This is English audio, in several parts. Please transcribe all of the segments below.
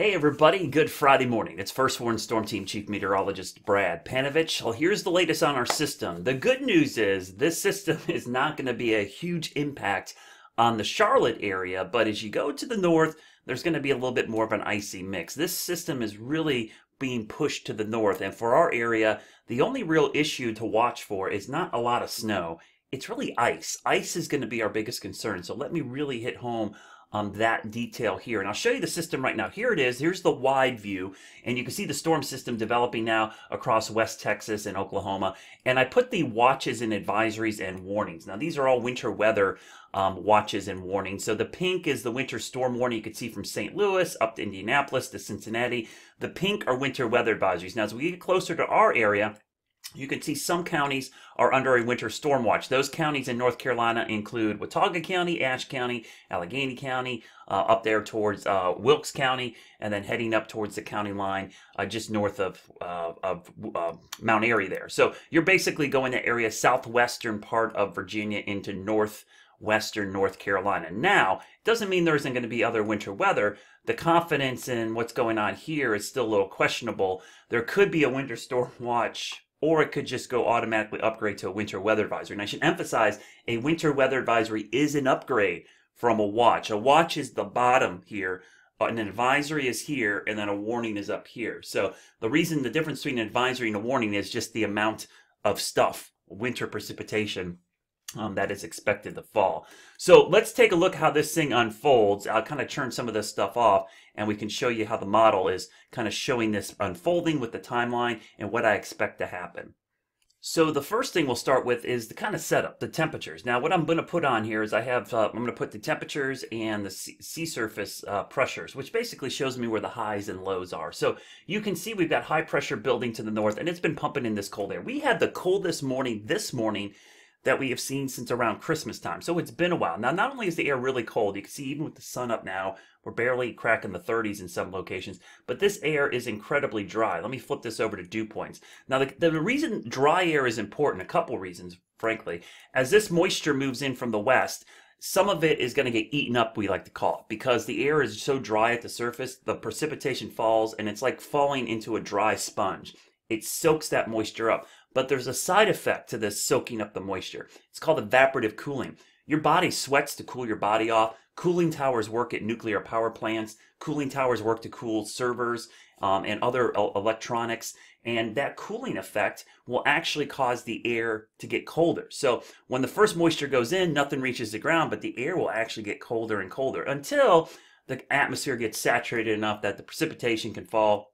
Hey everybody, good Friday morning. It's First Warn Storm Team Chief Meteorologist Brad Panovich. Well, here's the latest on our system. The good news is this system is not going to be a huge impact on the Charlotte area, but as you go to the north, there's going to be a little bit more of an icy mix. This system is really being pushed to the north, and for our area, the only real issue to watch for is not a lot of snow. It's really ice. Ice is going to be our biggest concern, so let me really hit home on that detail here. And I'll show you the system right now. Here it is. Here's the wide view. And you can see the storm system developing now across West Texas and Oklahoma. And I put the watches and advisories and warnings. Now, these are all winter weather watches and warnings. So the pink is the winter storm warning you can see from St. Louis up to Indianapolis to Cincinnati. The pink are winter weather advisories. Now, as we get closer to our area, you can see some counties are under a winter storm watch. Those counties in North Carolina include Watauga County, Ashe County, Allegheny County, up there towards Wilkes County, and then heading up towards the county line just north of Mount Airy there. So you're basically going the area southwestern part of Virginia into northwestern North Carolina. Now, it doesn't mean there isn't going to be other winter weather. The confidence in what's going on here is still a little questionable. There could be a winter storm watch, or it could just go automatically upgrade to a winter weather advisory. And I should emphasize, a winter weather advisory is an upgrade from a watch. A watch is the bottom here, an advisory is here, and then a warning is up here. So the difference between an advisory and a warning is just the amount of stuff, winter precipitation, that is expected to fall. So let's take a look how this thing unfolds. I'll kind of turn some of this stuff off and we can show you how the model is kind of showing this unfolding with the timeline and what I expect to happen. So the first thing we'll start with is the kind of setup, the temperatures. Now what I'm going to put on here is I'm going to put the temperatures and the sea surface pressures, which basically shows me where the highs and lows are. So you can see we've got high pressure building to the north and it's been pumping in this cold air. We had the coldest morning this morning that we have seen since around Christmas time. So it's been a while. Now, not only is the air really cold, you can see even with the sun up now, we're barely cracking the 30s in some locations, but this air is incredibly dry. Let me flip this over to dew points. Now, the reason dry air is important, a couple reasons, frankly. As this moisture moves in from the west, some of it is going to get eaten up, we like to call it, because the air is so dry at the surface, the precipitation falls, and it's like falling into a dry sponge. It soaks that moisture up. But there's a side effect to this soaking up the moisture. It's called evaporative cooling. Your body sweats to cool your body off. Cooling towers work at nuclear power plants. Cooling towers work to cool servers and other electronics. And that cooling effect will actually cause the air to get colder. So when the first moisture goes in, nothing reaches the ground, but the air will actually get colder and colder until the atmosphere gets saturated enough that the precipitation can fall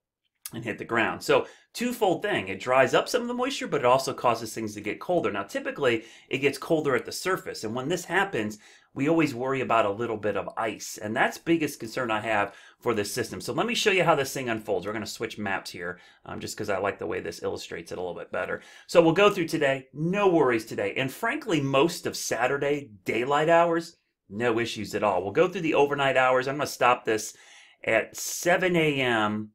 and hit the ground. So twofold thing, it dries up some of the moisture, but it also causes things to get colder. Now typically it gets colder at the surface, and when this happens we always worry about a little bit of ice, and that's the biggest concern I have for this system. So let me show you how this thing unfolds. We're going to switch maps here just because I like the way this illustrates it a little bit better. So we'll go through today, no worries today, and frankly most of Saturday daylight hours, no issues at all. We'll go through the overnight hours. I'm going to stop this at 7 a.m.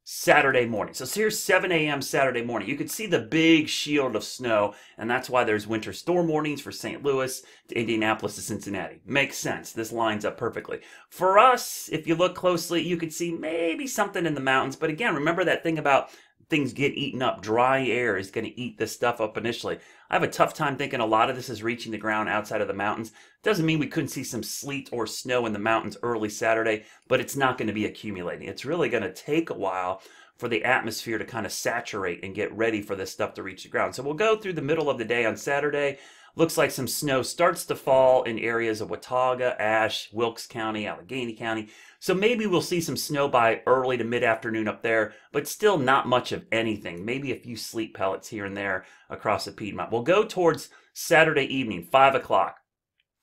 Saturday morning. So here's 7 a.m. Saturday morning. You can see the big shield of snow, and that's why there's winter storm warnings for St. Louis to Indianapolis to Cincinnati. Makes sense. This lines up perfectly. For us, if you look closely, you could see maybe something in the mountains. But again, remember that thing about things get eaten up. Dry air is going to eat this stuff up initially. I have a tough time thinking a lot of this is reaching the ground outside of the mountains. Doesn't mean we couldn't see some sleet or snow in the mountains early Saturday, but it's not going to be accumulating. It's really going to take a while for the atmosphere to kind of saturate and get ready for this stuff to reach the ground. So we'll go through the middle of the day on Saturday. Looks like some snow starts to fall in areas of Watauga, Ashe, Wilkes County, Allegheny County. So maybe we'll see some snow by early to mid-afternoon up there, but still not much of anything. Maybe a few sleet pellets here and there across the Piedmont. We'll go towards Saturday evening, 5 o'clock.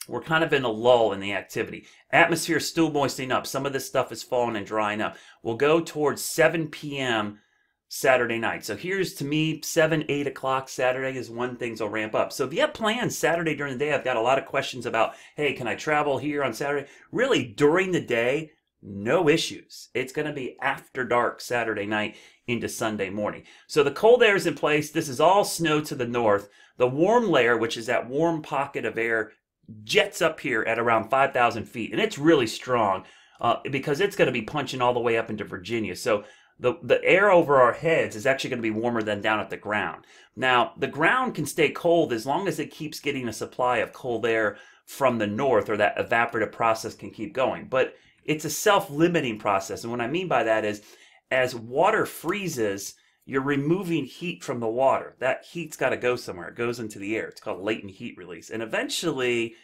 We're kind of in a lull in the activity. Atmosphere is still moistening up. Some of this stuff is falling and drying up. We'll go towards 7 p.m. Saturday night. So here's, to me, 7, 8 o'clock Saturday is when things will ramp up. So if you have plans Saturday during the day, I've got a lot of questions about, hey, can I travel here on Saturday? Really, during the day, no issues. It's going to be after dark Saturday night into Sunday morning. So the cold air is in place. This is all snow to the north. The warm layer, which is that warm pocket of air, jets up here at around 5,000 feet, and it's really strong because it's going to be punching all the way up into Virginia. So the air over our heads is actually going to be warmer than down at the ground. Now, the ground can stay cold as long as it keeps getting a supply of cold air from the north, or that evaporative process can keep going. But it's a self-limiting process. And what I mean by that is, as water freezes, you're removing heat from the water. That heat's got to go somewhere. It goes into the air. It's called latent heat release. And eventually,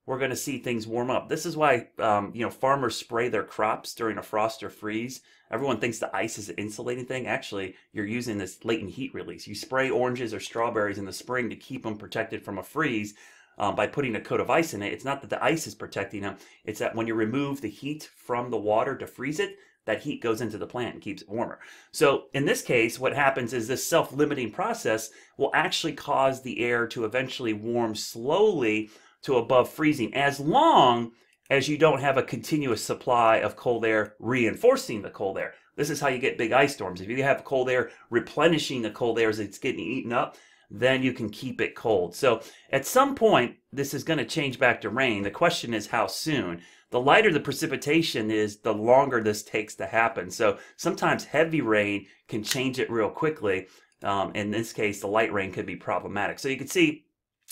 we're going to see things warm up. This is why farmers spray their crops during a frost or freeze. Everyone thinks the ice is an insulating thing. Actually, you're using this latent heat release. You spray oranges or strawberries in the spring to keep them protected from a freeze by putting a coat of ice in it. It's not that the ice is protecting them. It's that when you remove the heat from the water to freeze it, that heat goes into the plant and keeps it warmer. So in this case, what happens is this self-limiting process will actually cause the air to eventually warm slowly to above freezing, as long as you don't have a continuous supply of cold air reinforcing the cold air. This is how you get big ice storms. If you have cold air replenishing the cold air as it's getting eaten up, then you can keep it cold. So at some point, this is going to change back to rain. The question is how soon. The lighter the precipitation is, the longer this takes to happen. So sometimes heavy rain can change it real quickly. In this case, the light rain could be problematic. So you can see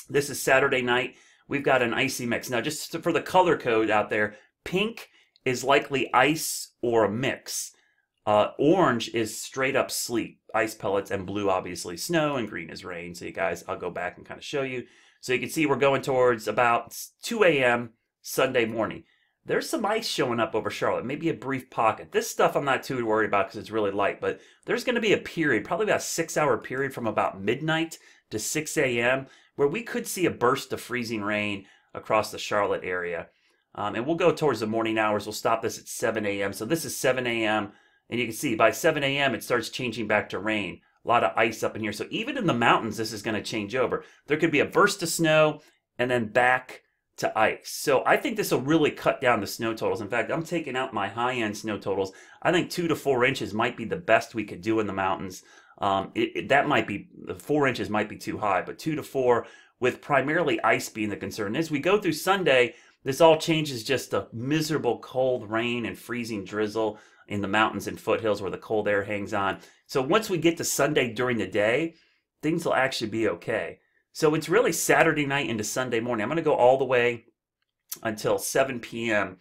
this is Saturday night. We've got an icy mix. Now, just for the color code out there, pink is likely ice or a mix. Orange is straight up sleet, ice pellets, and blue obviously snow, and green is rain. So you guys, I'll go back and kind of show you. So you can see we're going towards about 2 a.m. Sunday morning. There's some ice showing up over Charlotte, maybe a brief pocket. This stuff I'm not too worried about because it's really light, but there's going to be a period, probably about a 6-hour period from about midnight to 6 a.m. where we could see a burst of freezing rain across the Charlotte area. And we'll go towards the morning hours. We'll stop this at 7 a.m. So this is 7 a.m. And you can see by 7 a.m. it starts changing back to rain. A lot of ice up in here. So even in the mountains, this is going to change over. There could be a burst of snow and then back to ice. So I think this will really cut down the snow totals. In fact, I'm taking out my high-end snow totals. I think 2 to 4 inches might be the best we could do in the mountains. That might be, 4 inches might be too high, but 2 to 4 with primarily ice being the concern. As we go through Sunday, this all changes just to miserable cold rain and freezing drizzle in the mountains and foothills where the cold air hangs on. So once we get to Sunday during the day, things will actually be okay. So it's really Saturday night into Sunday morning. I'm going to go all the way until 7 p.m.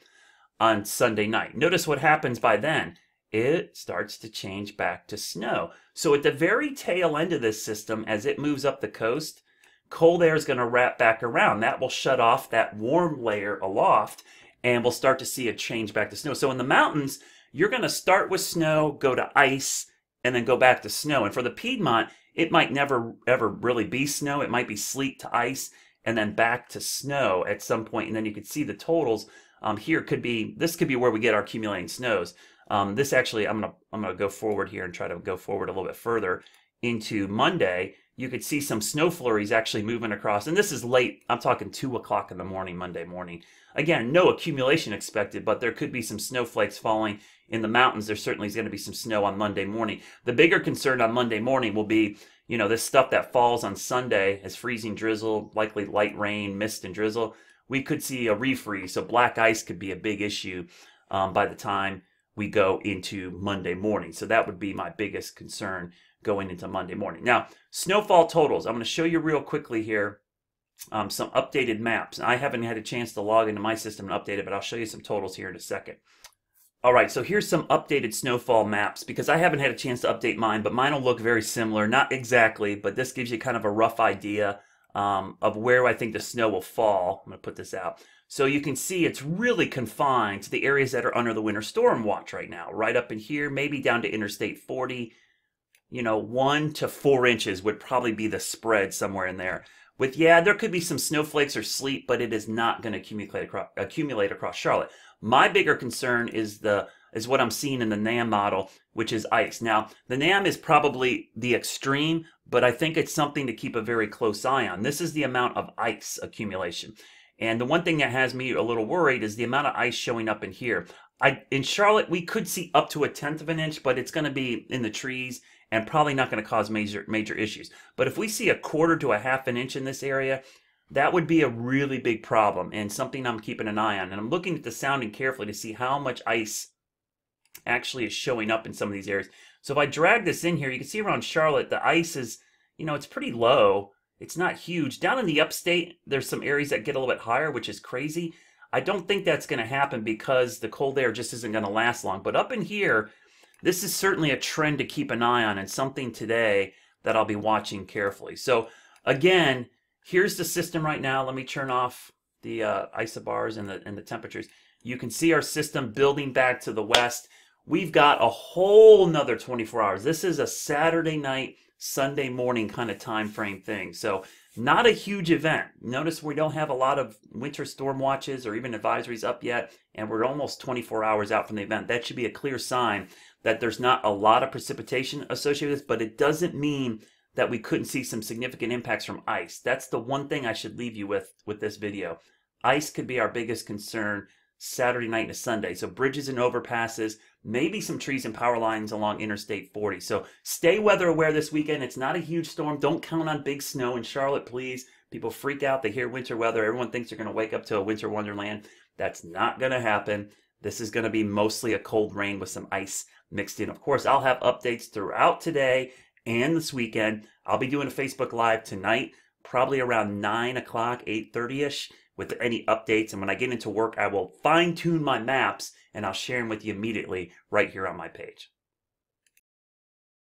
on Sunday night. Notice what happens by then. It starts to change back to snow. So at the very tail end of this system, as it moves up the coast, cold air is going to wrap back around. That will shut off that warm layer aloft, and we'll start to see a change back to snow. So in the mountains, you're going to start with snow, go to ice, and then go back to snow. And for the Piedmont, it might never ever really be snow. It might be sleet to ice and then back to snow at some point. And then you can see the totals here this could be where we get our accumulating snows. This actually, I'm gonna go forward here and try to go forward a little bit further into Monday. You could see some snow flurries actually moving across. And this is late. I'm talking 2 o'clock in the morning, Monday morning. Again, no accumulation expected, but there could be some snowflakes falling in the mountains. There certainly is going to be some snow on Monday morning. The bigger concern on Monday morning will be, this stuff that falls on Sunday as freezing drizzle, likely light rain, mist, and drizzle. We could see a refreeze, so black ice could be a big issue by the time we go into Monday morning. So that would be my biggest concern going into Monday morning. Now, snowfall totals. I'm going to show you real quickly here some updated maps. I haven't had a chance to log into my system and update it, but I'll show you some totals here in a second. All right, so here's some updated snowfall maps because I haven't had a chance to update mine, but mine will look very similar. Not exactly, but this gives you kind of a rough idea of where I think the snow will fall. I'm going to put this out. So you can see it's really confined to the areas that are under the winter storm watch right now. Right up in here, maybe down to Interstate 40. 1 to 4 inches would probably be the spread somewhere in there. There could be some snowflakes or sleet, but it is not going to accumulate across Charlotte. My bigger concern is what I'm seeing in the NAM model, which is ice. Now, the NAM is probably the extreme, but I think it's something to keep a very close eye on. This is the amount of ice accumulation. And the one thing that has me a little worried is the amount of ice showing up in here. In Charlotte, we could see up to 1/10 of an inch, but it's going to be in the trees and probably not going to cause major issues. But if we see 1/4 to 1/2 an inch in this area, that would be a really big problem and something I'm keeping an eye on. And I'm looking at the sounding carefully to see how much ice actually is showing up in some of these areas. So if I drag this in here, you can see around Charlotte, the ice is, it's pretty low. It's not huge. Down in the upstate, there's some areas that get a little bit higher, which is crazy. I don't think that's going to happen because the cold air just isn't going to last long. But up in here, this is certainly a trend to keep an eye on and something today that I'll be watching carefully. So again, here's the system right now. Let me turn off the isobars and the temperatures. You can see our system building back to the west. We've got a whole nother 24 hours. This is a Saturday night, Sunday morning kind of time frame thing. So not a huge event. Notice we don't have a lot of winter storm watches or even advisories up yet, and we're almost 24 hours out from the event. That should be a clear sign that there's not a lot of precipitation associated with this, but it doesn't mean that we couldn't see some significant impacts from ice. That's the one thing I should leave you with this video. Ice could be our biggest concern Saturday night to Sunday. So bridges and overpasses, maybe some trees and power lines along Interstate 40. So stay weather aware this weekend. It's not a huge storm. Don't count on big snow in Charlotte, please. People freak out. They hear winter weather. Everyone thinks they're going to wake up to a winter wonderland. That's not going to happen. This is going to be mostly a cold rain with some ice mixed in. Of course, I'll have updates throughout today and this weekend. I'll be doing a Facebook Live tonight, probably around 9 o'clock, 8:30ish, with any updates. And when I get into work, I will fine tune my maps and I'll share them with you immediately right here on my page.